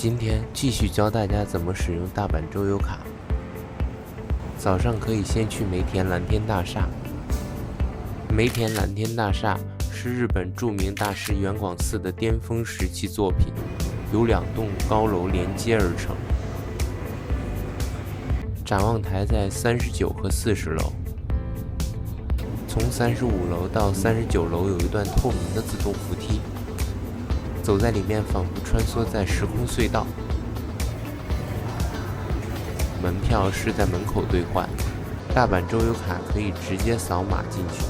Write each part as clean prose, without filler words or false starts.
今天继续教大家怎么使用大阪周游卡。早上可以先去梅田蓝天大厦。梅田蓝天大厦是日本著名大师圆广寺的巅峰时期作品，由2栋高楼连接而成。展望台在39和40楼。从35楼到39楼有一段透明的自动扶梯，走在里面仿佛穿梭在时空隧道。门票是在门口兑换，大阪周游卡可以直接扫码进去。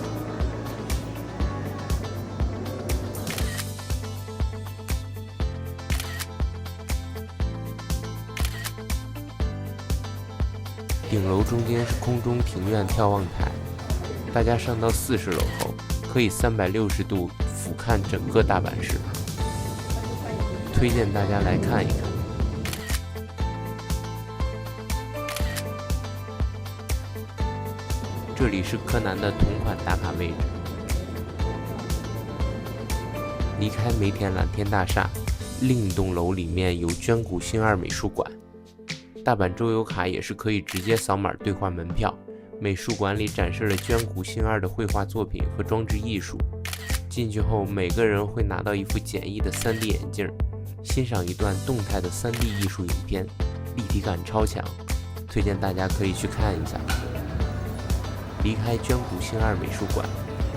顶楼中间是空中庭院眺望台，大家上到40楼后，可以360度俯瞰整个大阪市，推荐大家来看一看。这里是柯南的同款打卡位置。离开梅田蓝天大厦，另一栋楼里面有捐谷幸二美术馆。大阪周游卡也是可以直接扫码兑换门票。美术馆里展示了捐谷幸二的绘画作品和装置艺术。进去后，每个人会拿到一副简易的3D 眼镜，欣赏一段动态的3D 艺术影片，立体感超强，推荐大家可以去看一下。离开捐谷幸二美术馆，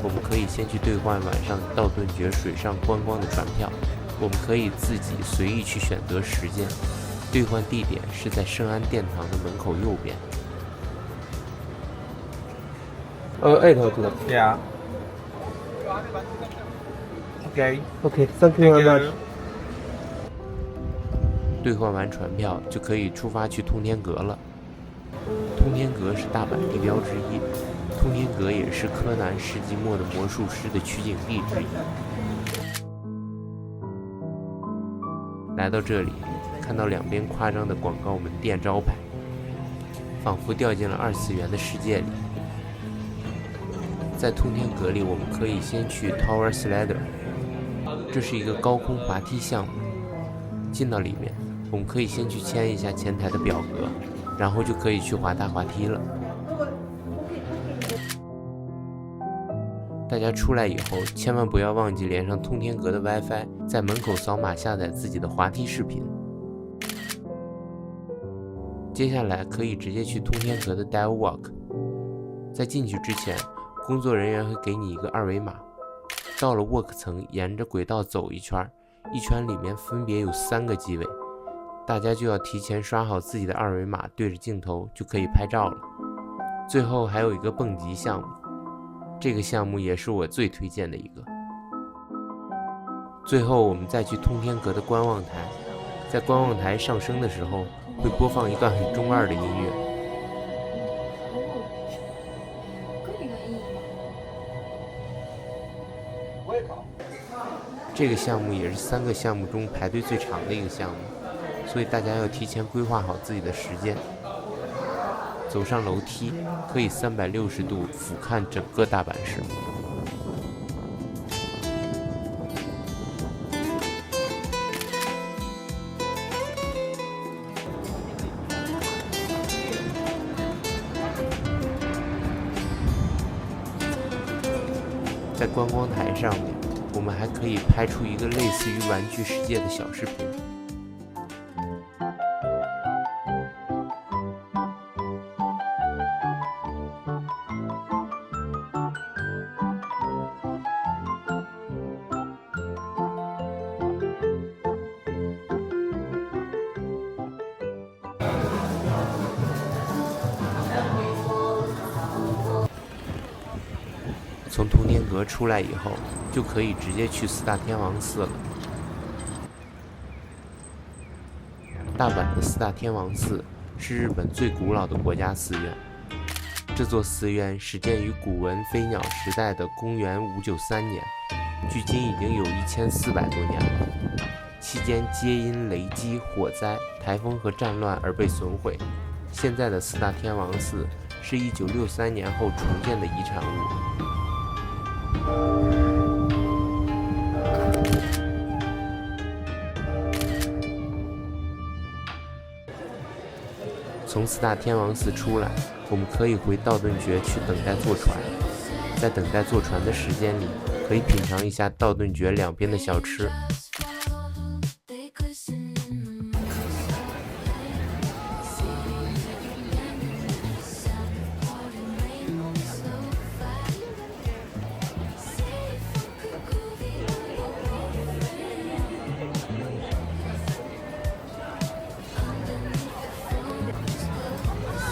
我们可以先去兑换晚上道顿崛水上观光的船票。我们可以自己随意去选择时间，兑换地点是在圣安殿堂的门口右边。8号to Yeah. Okay. Okay, thank you very much. 兑换完船票就可以出发去通天阁了。通天阁是大阪地标之一，通天阁也是柯南世纪末的魔术师的取景地之一。来到这里，看到两边夸张的广告门店招牌，仿佛掉进了2次元的世界里。在通天阁里，我们可以先去 Tower Slider， 这是一个高空滑梯项目。进到里面，我们可以先去签一下前台的表格，然后就可以去滑大滑梯了。大家出来以后，千万不要忘记连上通天阁的 WiFi， 在门口扫码下载自己的滑梯视频。接下来可以直接去通天阁的 Dive Walk， 在进去之前，工作人员会给你一个2维码。到了 Walk 层，沿着轨道走一圈，一圈里面分别有3个机位，大家就要提前刷好自己的2维码，对着镜头就可以拍照了。最后还有一个蹦极项目，这个项目也是我最推荐的一个。最后我们再去通天阁的观望台，在观望台上升的时候会播放一段很中二的音乐。这个项目也是3个项目中排队最长的一个项目，所以大家要提前规划好自己的时间。走上楼梯，可以360度俯瞰整个大阪市。在观光台上面，我们还可以拍出一个类似于玩具世界的小视频。从通天阁出来以后，就可以直接去4大天王寺了。大阪的4大天王寺是日本最古老的国家寺院。这座寺院始建于古文飞鸟时代的公元593年，距今已经有1400多年了。期间皆因雷击、火灾、台风和战乱而被损毁。现在的4大天王寺是1963年后重建的遗产物。从四大天王寺出来，我们可以回道顿崛去等待坐船。在等待坐船的时间里，可以品尝一下道顿崛两边的小吃。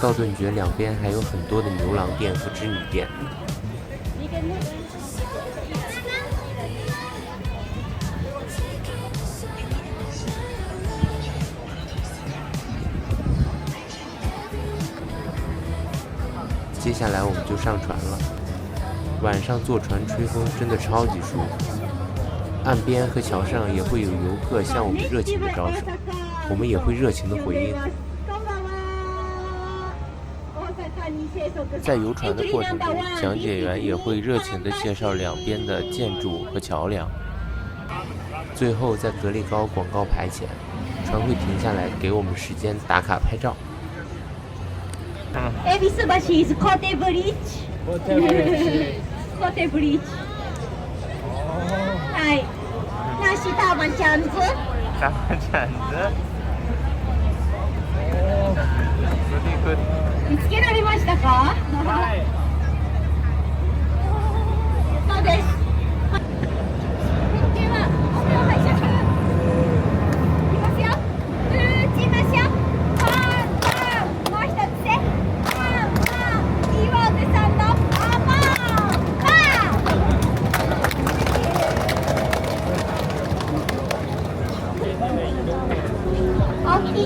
道顿崛两边还有很多的牛郎店和织女店。接下来我们就上船了。晚上坐船吹风真的超级舒服。岸边和桥上也会有游客向我们热情的招手，我们也会热情的回应。在游船的过程中，讲解员也会热情地介绍两边的建筑和桥梁。最后，在格力高广告牌前，船会停下来给我们时间打卡拍照。恵比寿橋 is Kote Bridge。Kote Bridge。はい。那是大阪ちゃんず。大阪ちゃんず。Good。見つけられましたか？はい。そうです。では、はい、いきますよ。打ちましょう。パンパン、もう一つね。パンパン、岩手さんのパンパン。大きい。